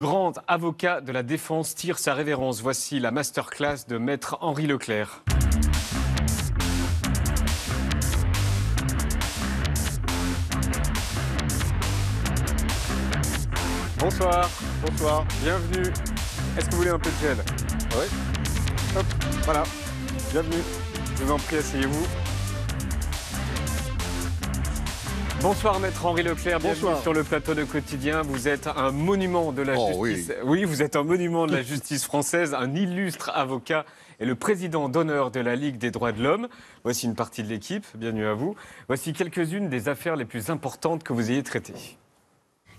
Grand avocat de la défense tire sa révérence. Voici la masterclass de maître Henri Leclerc. Bonsoir. Bonsoir. Bienvenue. Est-ce que vous voulez un peu de gel? Oui. Hop, voilà. Bienvenue. Je vous en prie, asseyez-vous. Bonsoir maître Henri Leclerc, bienvenue Bonsoir. sur le plateau de Quotidien. Vous êtes un monument de la justice. Oui, vous êtes un monument de la justice française, un illustre avocat et le président d'honneur de la Ligue des droits de l'homme. Voici une partie de l'équipe, bienvenue à vous. Voici quelques-unes des affaires les plus importantes que vous ayez traitées.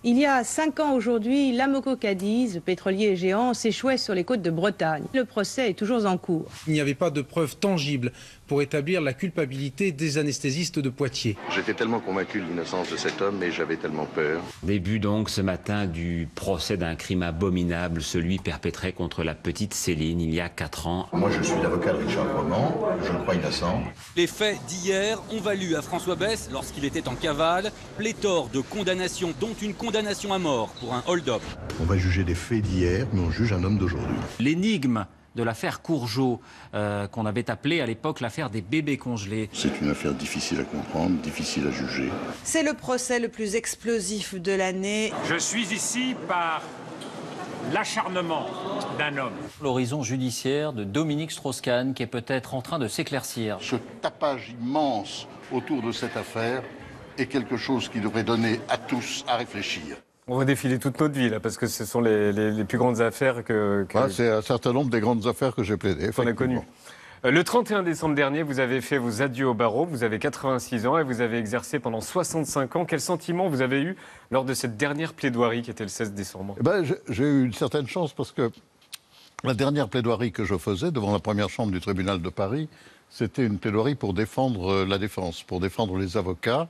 Il y a 5 ans aujourd'hui, l'Amoco Cadiz, pétrolier géant, s'échouait sur les côtes de Bretagne. Le procès est toujours en cours. Il n'y avait pas de preuves tangibles pour établir la culpabilité des anesthésistes de Poitiers. J'étais tellement convaincu de l'innocence de cet homme et j'avais tellement peur. Début donc ce matin du procès d'un crime abominable, celui perpétré contre la petite Céline il y a 4 ans. Moi, je suis l'avocat de Richard Roman, je le crois innocent. Les faits d'hier ont valu à François Besse, lorsqu'il était en cavale, pléthore de condamnations, dont une condamnation à mort pour un hold-up. On va juger des faits d'hier, mais on juge un homme d'aujourd'hui. L'énigme de l'affaire Courgeot, qu'on avait appelée à l'époque l'affaire des bébés congelés. C'est une affaire difficile à comprendre, difficile à juger. C'est le procès le plus explosif de l'année. Je suis ici par l'acharnement d'un homme. L'horizon judiciaire de Dominique Strauss-Kahn qui est peut-être en train de s'éclaircir. Ce tapage immense autour de cette affaire est quelque chose qui devrait donner à tous à réfléchir. On va défiler toute notre vie, là, parce que ce sont les plus grandes affaires que C'est un certain nombre des grandes affaires que j'ai plaidées. qu'on a connues. Le 31 décembre dernier, vous avez fait vos adieux au barreau, vous avez 86 ans et vous avez exercé pendant 65 ans. Quel sentiment vous avez eu lors de cette dernière plaidoirie qui était le 16 décembre? J'ai eu une certaine chance parce que la dernière plaidoirie que je faisais devant la première chambre du tribunal de Paris, c'était une plaidoirie pour défendre la défense, pour défendre les avocats.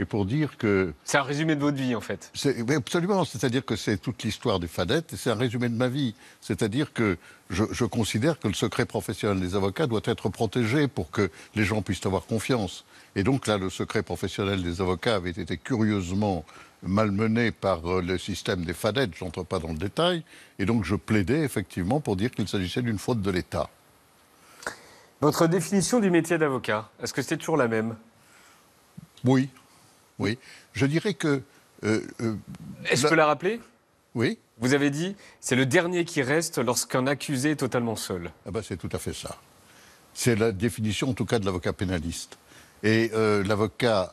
Et pour dire que... C'est un résumé de votre vie, en fait. Absolument, c'est-à-dire que c'est toute l'histoire des fadettes, et c'est un résumé de ma vie. C'est-à-dire que je considère que le secret professionnel des avocats doit être protégé pour que les gens puissent avoir confiance. Et donc là, le secret professionnel des avocats avait été curieusement malmené par le système des fadettes, je n'entre pas dans le détail, et donc je plaidais effectivement pour dire qu'il s'agissait d'une faute de l'État. Votre définition du métier d'avocat, est-ce que c'est toujours la même? Oui. Oui, je dirais que... Est-ce que je peux la rappeler? Oui. Vous avez dit, c'est le dernier qui reste lorsqu'un accusé est totalement seul. Ah ben, c'est tout à fait ça. C'est la définition, en tout cas, de l'avocat pénaliste. Et l'avocat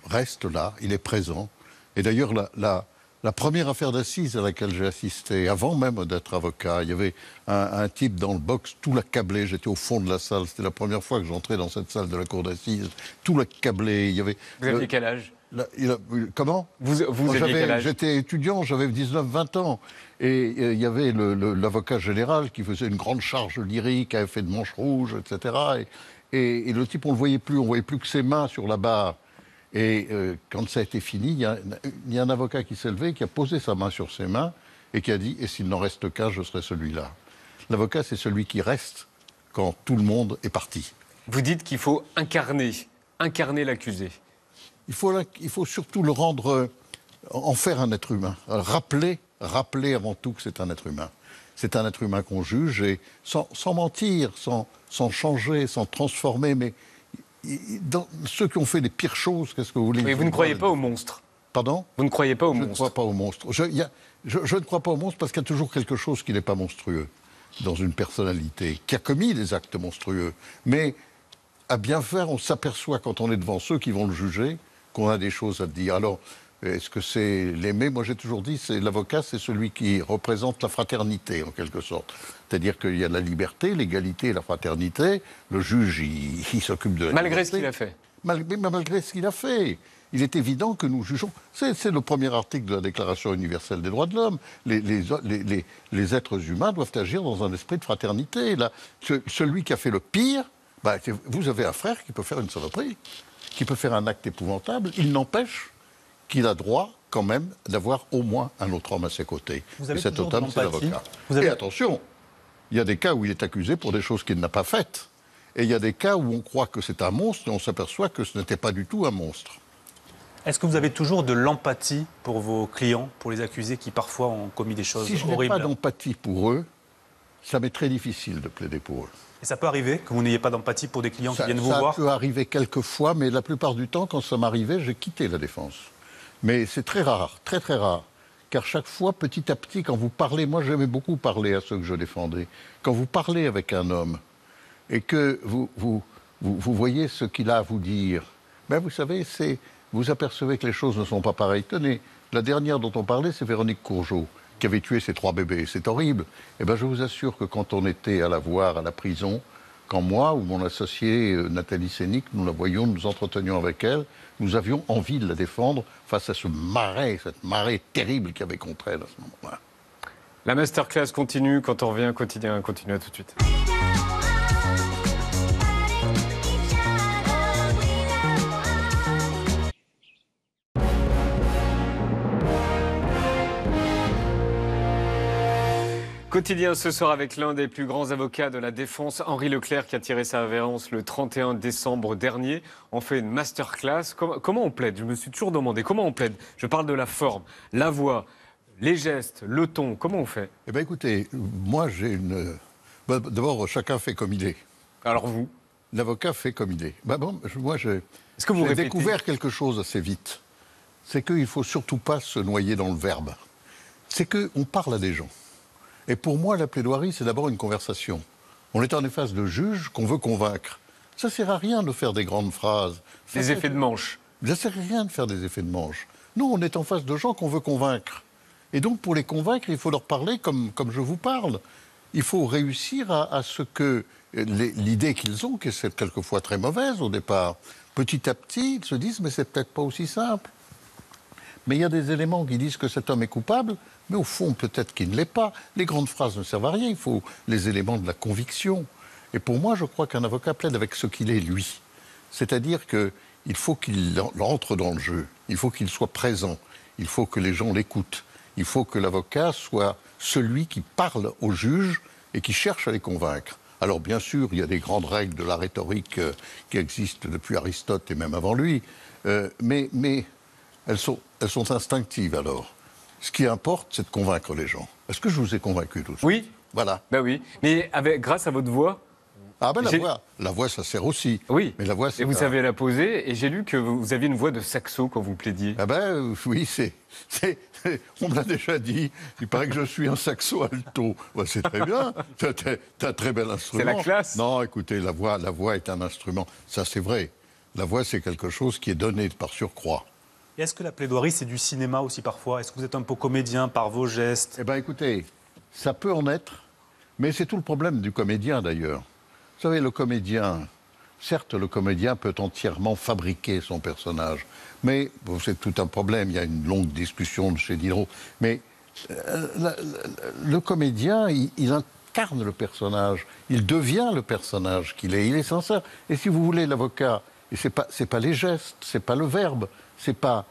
reste là, il est présent. Et d'ailleurs, la première affaire d'assises à laquelle j'ai assisté, avant même d'être avocat, il y avait un type dans le box, tout l'accablé, j'étais au fond de la salle, c'était la première fois que j'entrais dans cette salle de la cour d'assises, tout l'accablé, il y avait... Vous aviez quel âge? Comment? Vous aviez quel âge? J'étais étudiant, j'avais 19-20 ans. Et il y avait l'avocat général qui faisait une grande charge lyrique, avait fait de manches rouges, etc. Et le type, on ne le voyait plus, on ne voyait plus que ses mains sur la barre. Et quand ça a été fini, il y a un avocat qui s'est levé, qui a posé sa main sur ses mains et qui a dit « Et s'il n'en reste qu'un, je serai celui-là ». L'avocat, c'est celui qui reste quand tout le monde est parti. Vous dites qu'il faut incarner l'accusé. Il faut surtout le rendre, en faire un être humain. Rappeler avant tout que c'est un être humain. C'est un être humain qu'on juge, et sans mentir, sans changer, sans transformer, mais dans ceux qui ont fait les pires choses, qu'est-ce que vous voulez? Mais vous ne croyez pas aux monstres? Pardon? Vous ne croyez pas aux monstres? Je ne crois pas aux monstres. Je ne crois pas aux monstres parce qu'il y a toujours quelque chose qui n'est pas monstrueux dans une personnalité, qui a commis des actes monstrueux. Mais à bien faire, on s'aperçoit quand on est devant ceux qui vont le juger qu'on a des choses à dire. Alors, est-ce que c'est l'aimer? Moi, j'ai toujours dit, l'avocat, c'est celui qui représente la fraternité, en quelque sorte. C'est-à-dire qu'il y a la liberté, l'égalité et la fraternité. Le juge, il s'occupe de la Malgré liberté. ce qu'il a fait. Malgré ce qu'il a fait. Il est évident que nous jugeons. C'est le premier article de la Déclaration universelle des droits de l'homme. Les êtres humains doivent agir dans un esprit de fraternité. Là, celui qui a fait le pire, vous avez un frère qui peut faire une saloperie, qui peut faire un acte épouvantable. Il n'empêche qu'il a droit, quand même, d'avoir au moins un autre homme à ses côtés. Et cet autre homme, c'est l'avocat. Et attention, il y a des cas où il est accusé pour des choses qu'il n'a pas faites. Et il y a des cas où on croit que c'est un monstre et on s'aperçoit que ce n'était pas du tout un monstre. Est-ce que vous avez toujours de l'empathie pour vos clients, pour les accusés qui parfois ont commis des choses horribles? Si je n'ai pas d'empathie pour eux, ça m'est très difficile de plaider pour eux. Et ça peut arriver que vous n'ayez pas d'empathie pour des clients qui viennent vous voir? Ça peut arriver quelques fois, mais la plupart du temps, quand ça m'arrivait, j'ai quitté la défense. Mais c'est très rare, très très rare. Car chaque fois, petit à petit, quand vous parlez, moi j'aimais beaucoup parler à ceux que je défendais, quand vous parlez avec un homme et que vous voyez ce qu'il a à vous dire, ben vous savez, vous apercevez que les choses ne sont pas pareilles. Tenez, la dernière dont on parlait, c'est Véronique Courgeot, qui avait tué ses 3 bébés. C'est horrible. Eh bien, je vous assure que quand on était à la voir à la prison, quand moi ou mon associé Nathalie Sénic, nous la voyions, nous entretenions avec elle, nous avions envie de la défendre face à cette marée terrible qu'il y avait contre elle à ce moment-là. La masterclass continue. Quand on revient quotidien, continue à tout de suite. Quotidien ce soir avec l'un des plus grands avocats de la défense, Henri Leclerc, qui a tiré sa révérence le 31 décembre dernier. On fait une masterclass. Comment on plaide? Je me suis toujours demandé comment on plaide. Je parle de la forme, la voix, les gestes, le ton. Comment on fait? Eh bien écoutez, moi j'ai une... D'abord, chacun fait comme il est. Alors vous? L'avocat fait comme il est. Moi j'ai répétez... découvert quelque chose assez vite. C'est qu'il ne faut surtout pas se noyer dans le verbe. C'est qu'on parle à des gens. Et pour moi, la plaidoirie, c'est d'abord une conversation. On est en face de juges qu'on veut convaincre. Ça ne sert à rien de faire des grandes phrases. Des effets de manche. Ça ne sert à rien de faire des effets de manche. Nous, on est en face de gens qu'on veut convaincre. Et donc, pour les convaincre, il faut leur parler comme je vous parle. Il faut réussir à ce que l'idée qu'ils ont, qui est quelquefois très mauvaise au départ, petit à petit, ils se disent « mais c'est peut-être pas aussi simple ». Mais il y a des éléments qui disent que cet homme est coupable, mais au fond, peut-être qu'il ne l'est pas. Les grandes phrases ne servent à rien, il faut les éléments de la conviction. Et pour moi, je crois qu'un avocat plaide avec ce qu'il est, lui. C'est-à-dire qu'il faut qu'il entre dans le jeu, il faut qu'il soit présent, il faut que les gens l'écoutent, il faut que l'avocat soit celui qui parle aux juges et qui cherche à les convaincre. Alors bien sûr, il y a des grandes règles de la rhétorique qui existent depuis Aristote et même avant lui, mais elles sont instinctives alors. Ce qui importe, c'est de convaincre les gens. Est-ce que je vous ai convaincu tous? Oui. Voilà. Ben oui. Mais grâce à votre voix. Ah ben la voix, ça sert aussi. Oui. Mais la voix, et vous savez la poser. Et j'ai lu que vous aviez une voix de saxo quand vous plaidiez. Ah ben oui, on me l'a déjà dit. Il paraît que je suis un saxo alto. Ben, c'est très bien. T'as un très bel instrument. C'est la classe. Non, écoutez, la voix est un instrument. Ça, c'est vrai. La voix, c'est quelque chose qui est donné par surcroît. Et est-ce que la plaidoirie, c'est du cinéma aussi parfois? Est-ce que vous êtes un peu comédien par vos gestes? Eh bien, écoutez, ça peut en être, mais c'est tout le problème du comédien, d'ailleurs. Vous savez, le comédien, certes, le comédien peut entièrement fabriquer son personnage, mais c'est tout un problème, il y a une longue discussion de chez Diderot, mais le comédien, il incarne le personnage, il devient le personnage qu'il est, il est sincère. Et si vous voulez, l'avocat, et c'est pas les gestes, c'est pas le verbe, c'est pas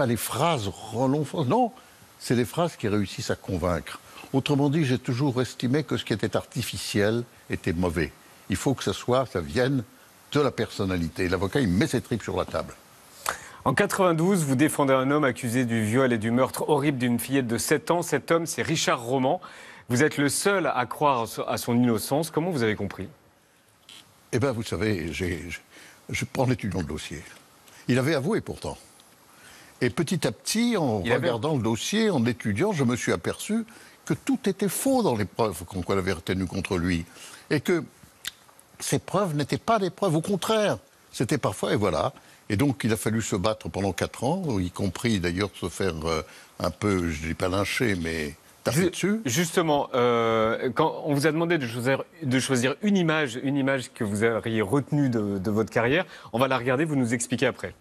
les phrases relonfantes, non, c'est les phrases qui réussissent à convaincre. Autrement dit, j'ai toujours estimé que ce qui était artificiel était mauvais. Il faut que ça vienne de la personnalité. L'avocat, il met ses tripes sur la table. En 92, vous défendez un homme accusé du viol et du meurtre horrible d'une fillette de 7 ans. Cet homme, c'est Richard Roman. Vous êtes le seul à croire à son innocence. Comment vous avez compris? Eh bien, vous savez, je prends l'étudiant de dossier. Il avait avoué pourtant. Et petit à petit, en regardant le dossier, en étudiant, je me suis aperçu que tout était faux dans les preuves qu'on avait retenues contre lui. Et que ces preuves n'étaient pas des preuves, au contraire. C'était parfois, et voilà. Et donc, il a fallu se battre pendant 4 ans, y compris d'ailleurs se faire un peu, je ne dis pas lyncher, mais taper dessus. Justement, quand on vous a demandé de choisir une image que vous auriez retenue de votre carrière, on va la regarder, vous nous expliquez après.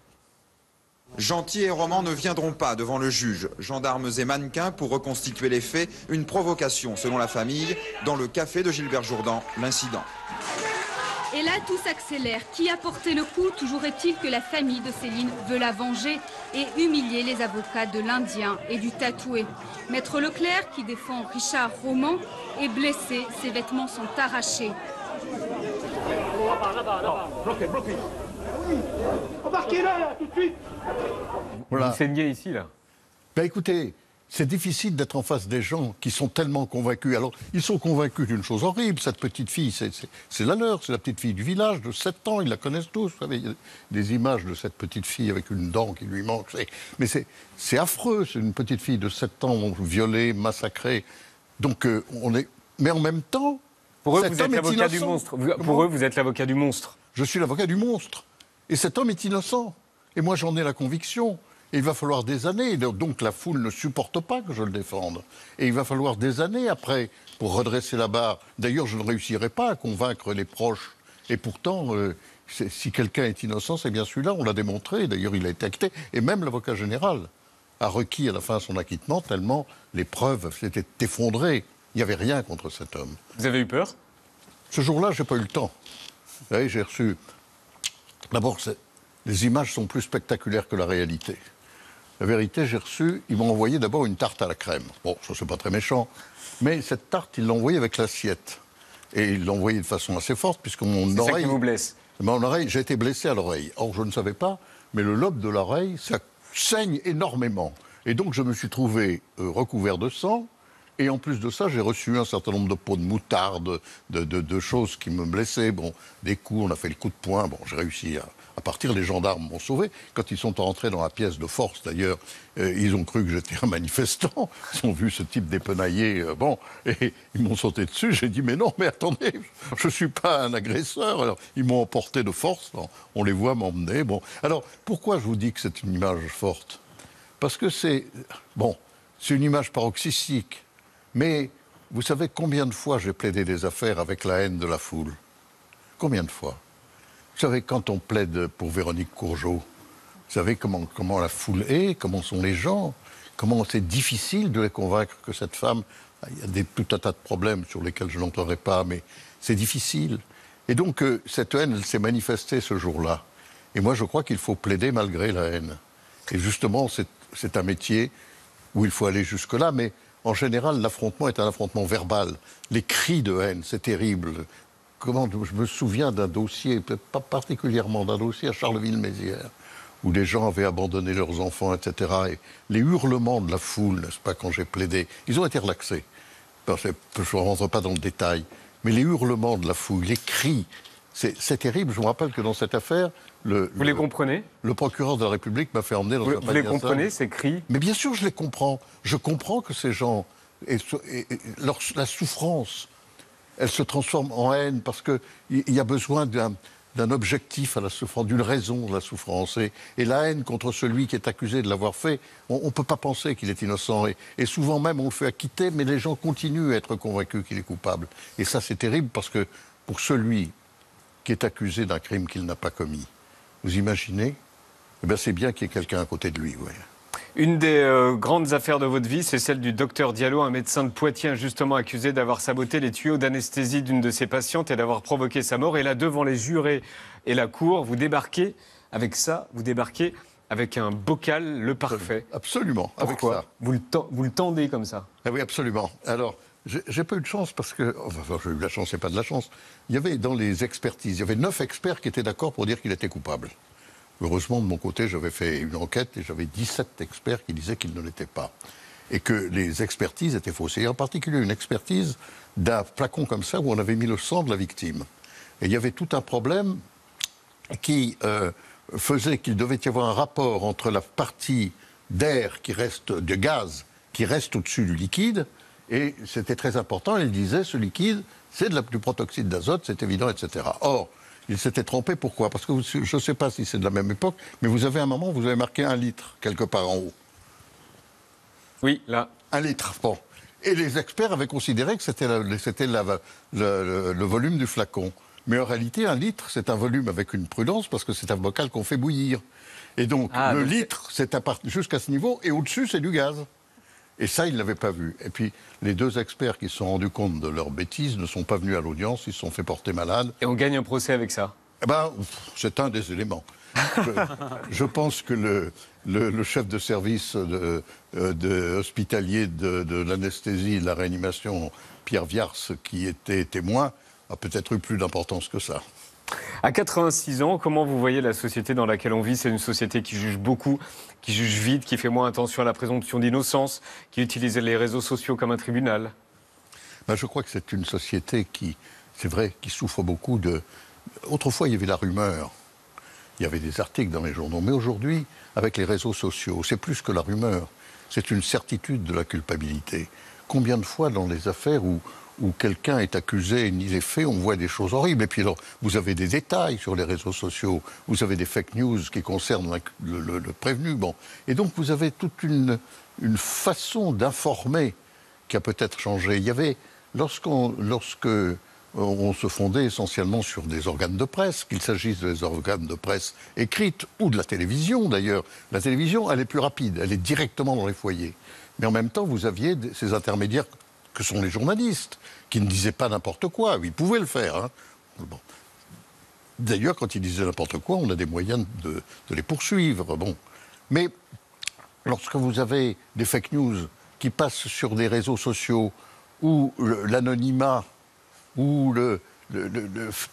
Gentil et Roman ne viendront pas devant le juge. Gendarmes et mannequins pour reconstituer les faits. Une provocation, selon la famille. Dans le café de Gilbert Jourdan, l'incident. Et là, tout s'accélère. Qui a porté le coup? Toujours est-il que la famille de Céline veut la venger et humilier les avocats de l'Indien et du tatoué. Maître Leclerc, qui défend Richard Roman, est blessé. Ses vêtements sont arrachés. Oui, embarquez-le, là, tout de suite. Voilà. Vous saignez ici, là. Ben écoutez, c'est difficile d'être en face des gens qui sont tellement convaincus. Alors, ils sont convaincus d'une chose horrible. Cette petite fille, c'est la leur, c'est la petite fille du village de 7 ans. Ils la connaissent tous. Vous savez, il y a des images de cette petite fille avec une dent qui lui manque. Mais c'est affreux. C'est une petite fille de 7 ans violée, massacrée. Donc, Mais en même temps... Pour eux, vous êtes l'avocat du monstre. Pour eux, vous êtes l'avocat du monstre. Je suis l'avocat du monstre. Et cet homme est innocent. Et moi, j'en ai la conviction. Et il va falloir des années, donc la foule ne supporte pas que je le défende. Et il va falloir des années après pour redresser la barre. D'ailleurs, je ne réussirai pas à convaincre les proches. Et pourtant, si quelqu'un est innocent, c'est bien celui-là, on l'a démontré. D'ailleurs, il a été acquitté. Et même l'avocat général a requis à la fin son acquittement, tellement les preuves s'étaient effondrées. Il n'y avait rien contre cet homme. Vous avez eu peur? Ce jour-là, je n'ai pas eu le temps. Vous savez, j'ai reçu... D'abord, les images sont plus spectaculaires que la réalité. La vérité, j'ai reçu, ils m'ont envoyé d'abord une tarte à la crème. Bon, ça c'est pas très méchant, mais cette tarte, ils l'ont envoyée avec l'assiette. Et ils l'ont envoyée de façon assez forte, puisque mon oreille... C'est ça qui vous blesse? Mon oreille, j'ai été blessé à l'oreille. Or, je ne savais pas, mais le lobe de l'oreille, ça saigne énormément. Et donc, je me suis trouvé recouvert de sang, et en plus de ça, j'ai reçu un certain nombre de pots de moutarde, de choses qui me blessaient. Bon, des coups, on a fait le coup de poing, bon, j'ai réussi à partir, les gendarmes m'ont sauvé. Quand ils sont rentrés dans la pièce de force, d'ailleurs, ils ont cru que j'étais un manifestant. Ils ont vu ce type dépenaillé, et ils m'ont sauté dessus. J'ai dit, mais non, mais attendez, je ne suis pas un agresseur. Alors, ils m'ont emporté de force. On les voit m'emmener. Bon. Alors, pourquoi je vous dis que c'est une image forte? Parce que c'est une image paroxystique. Mais vous savez combien de fois j'ai plaidé des affaires avec la haine de la foule? Combien de fois? Vous savez, quand on plaide pour Véronique Courgeot, vous savez comment la foule est, comment sont les gens, comment c'est difficile de les convaincre que cette femme... Il y a tout un tas de problèmes sur lesquels je n'entrerai pas, mais c'est difficile. Et donc, cette haine, elle s'est manifestée ce jour-là. Et moi, je crois qu'il faut plaider malgré la haine. Et justement, c'est un métier où il faut aller jusque-là, mais en général, l'affrontement est un affrontement verbal. Les cris de haine, c'est terrible. Je me souviens d'un dossier, pas particulièrement d'un dossier à Charleville-Mézières, où les gens avaient abandonné leurs enfants, etc. Et les hurlements de la foule, n'est-ce pas, quand j'ai plaidé, ils ont été relaxés. Je ne rentre pas dans le détail. Mais les hurlements de la foule, les cris, c'est terrible. Je me rappelle que dans cette affaire... Vous les comprenez? Le procureur de la République m'a fait emmener dans un panier. Vous les comprenez, ces cris? Mais bien sûr, je les comprends. Je comprends que ces gens... la souffrance, elle se transforme en haine parce qu'il y a besoin d'un objectif à la souffrance, d'une raison de la souffrance. Et la haine contre celui qui est accusé de l'avoir fait, on ne peut pas penser qu'il est innocent. Et souvent même, on le fait acquitter, mais les gens continuent à être convaincus qu'il est coupable. Et ça, c'est terrible parce que pour celui qui est accusé d'un crime qu'il n'a pas commis, vous imaginez? C'est bien qu'il y ait quelqu'un à côté de lui. Ouais. Une des grandes affaires de votre vie, c'est celle du docteur Diallo, un médecin de Poitiers injustement accusé d'avoir saboté les tuyaux d'anesthésie d'une de ses patientes et d'avoir provoqué sa mort. Et là, devant les jurés et la cour, vous débarquez avec ça, vous débarquez avec un bocal, le parfait. Absolument. Pourquoi? Avec ça. Vous le tendez comme ça? Ah oui, absolument. Alors, j'ai pas eu de chance parce que... Enfin, j'ai eu de la chance, c'est pas de la chance. Il y avait dans les expertises, il y avait 9 experts qui étaient d'accord pour dire qu'il était coupable. Heureusement, de mon côté, j'avais fait une enquête et j'avais 17 experts qui disaient qu'il ne l'était pas. Et que les expertises étaient fausses. Et en particulier une expertise d'un flacon comme ça où on avait mis le sang de la victime. Et il y avait tout un problème qui faisait qu'il devait y avoir un rapport entre la partie d'air qui reste, de gaz, qui reste au-dessus du liquide. Et c'était très important. Il disait, ce liquide, c'est du protoxyde d'azote, c'est évident, etc. Or, il s'était trompé. Pourquoi? Parce que je ne sais pas si c'est de la même époque, mais vous avez un moment où vous avez marqué 1 litre, quelque part en haut. Oui, là. 1 litre, bon. Et les experts avaient considéré que c'était le volume du flacon. Mais en réalité, 1 litre, c'est un volume avec une prudence, parce que c'est un bocal qu'on fait bouillir. Et donc, le litre, c'est jusqu'à ce niveau, et au-dessus, c'est du gaz. Et ça, ils ne l'avaient pas vu. Et puis, les 2 experts qui se sont rendus compte de leur bêtise ne sont pas venus à l'audience, ils se sont fait porter malades. Et on gagne un procès avec ça? C'est un des éléments. Je pense que le chef de service hospitalier de l'anesthésie et de la réanimation, Pierre Viars, qui était témoin, a peut-être eu plus d'importance que ça. À 86 ans, comment vous voyez la société dans laquelle on vit? C'est une société qui juge beaucoup, qui juge vite, qui fait moins attention à la présomption d'innocence, qui utilise les réseaux sociaux comme un tribunal. Ben, je crois que c'est une société qui, c'est vrai, qui souffre beaucoup de... Autrefois, il y avait la rumeur. Il y avait des articles dans les journaux. Mais aujourd'hui, avec les réseaux sociaux, c'est plus que la rumeur. C'est une certitude de la culpabilité. Combien de fois dans les affaires où quelqu'un est accusé et nie les faits, on voit des choses horribles. Et puis alors, vous avez des détails sur les réseaux sociaux, vous avez des fake news qui concernent le prévenu. Bon. Et donc, vous avez toute une façon d'informer qui a peut-être changé. Il y avait, lorsque on se fondait essentiellement sur des organes de presse, qu'il s'agisse des organes de presse écrites ou de la télévision d'ailleurs. La télévision, elle est plus rapide, elle est directement dans les foyers. Mais en même temps, vous aviez ces intermédiaires que sont les journalistes, qui ne disaient pas n'importe quoi. Ils pouvaient le faire. Hein. Bon. D'ailleurs, quand ils disaient n'importe quoi, on a des moyens de les poursuivre. Bon. Mais lorsque vous avez des fake news qui passent sur des réseaux sociaux où l'anonymat ou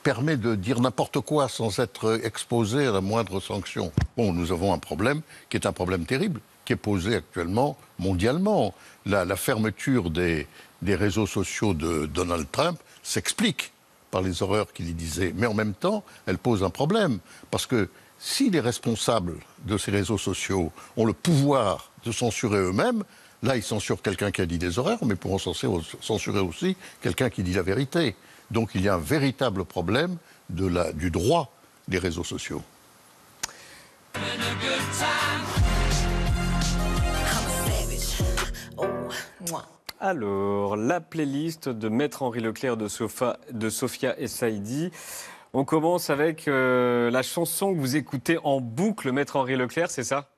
permet de dire n'importe quoi sans être exposé à la moindre sanction. Bon, nous avons un problème qui est un problème terrible, qui est posé actuellement mondialement. La fermeture des réseaux sociaux de Donald Trump s'explique par les horreurs qu'il y disait. Mais en même temps, elle pose un problème. Parce que si les responsables de ces réseaux sociaux ont le pouvoir de censurer eux-mêmes, là, ils censurent quelqu'un qui a dit des horreurs, mais pourront censurer aussi quelqu'un qui dit la vérité. Donc il y a un véritable problème du droit des réseaux sociaux. Alors, la playlist de Maître Henri Leclerc de Sophia et Saïdi. On commence avec la chanson que vous écoutez en boucle, Maître Henri Leclerc, c'est ça?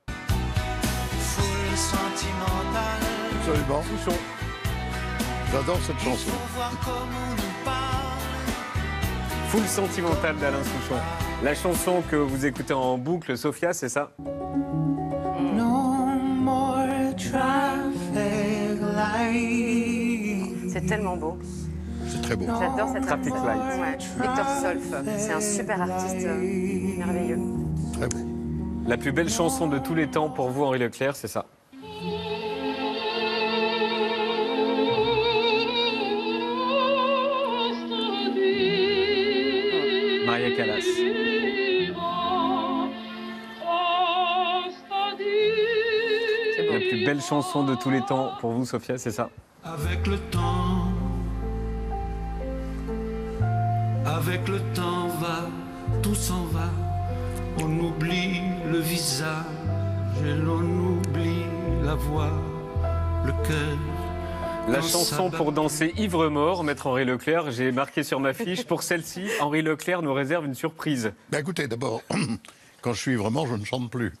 Absolument. J'adore cette chanson. Full sentimental d'Alain Souchon. La chanson que vous écoutez en boucle, Sophia, c'est ça? C'est tellement beau. C'est très beau. J'adore cette Traffic Light. Ouais. Victor Solf, c'est un super artiste merveilleux. Très beau. La plus belle chanson de tous les temps pour vous, Henri Leclerc, c'est ça? Maria Callas. La plus belle chanson de tous les temps pour vous, Sophia, c'est ça? Avec le temps tout s'en va. On oublie le visage et l'on oublie la voix, le cœur. La chanson pour danser ivre-mort, Maître Henri Leclerc, j'ai marqué sur ma fiche. Pour celle-ci, Henri Leclerc nous réserve une surprise. Ben écoutez, d'abord, quand je suis ivre-mort, je ne chante plus.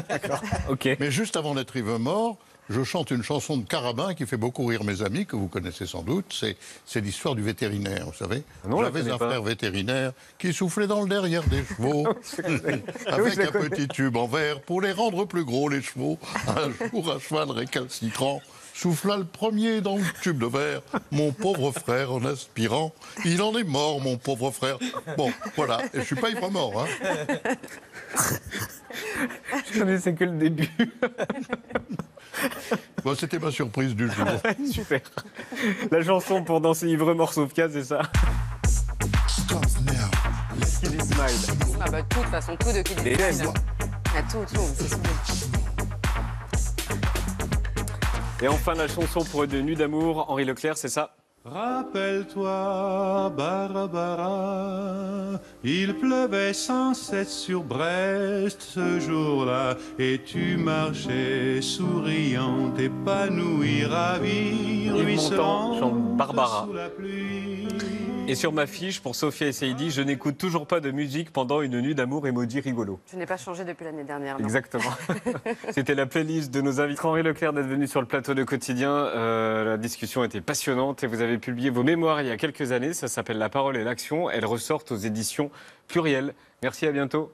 D'accord, ok. Mais juste avant d'être ivre-mort, je chante une chanson de Carabin qui fait beaucoup rire mes amis, que vous connaissez sans doute. C'est l'histoire du vétérinaire, vous savez. J'avais un frère vétérinaire qui soufflait dans le derrière des chevaux avec un petit tube en verre pour les rendre plus gros, les chevaux. Un jour, un cheval récalcitrant souffla le premier dans le tube de verre. Mon pauvre frère, en aspirant, il en est mort, mon pauvre frère. Bon, voilà, et je suis pas ivre-mort, hein. Je connaissais que le début. Bon, c'était ma surprise du jour. Super. La chanson pour danser ivre-mort Sophia, c'est ça? Kid Smile. Ah bah tout, de toute façon, tout de Kid Smile. Ah, tout, c'est sûr. Et enfin, la chanson pour une nuit d'amour, Henri Leclerc, c'est ça? Rappelle-toi, Barbara, il pleuvait sans cesse sur Brest ce jour-là, et tu marchais souriante, épanouie, ravie, ruisselante chante Barbara. sous la pluie. Et sur ma fiche, pour Sophia et Saïdi, je n'écoute toujours pas de musique pendant une nuit d'amour, emoji rigolo. Je n'ai pas changé depuis l'année dernière. Non. Exactement. C'était la playlist de nos invités. Henri Leclerc d'être venu sur le plateau de Quotidien. La discussion était passionnante et vous avez publié vos mémoires il y a quelques années. Ça s'appelle La parole et l'action. Elles ressortent aux éditions Pluriel. Merci, à bientôt.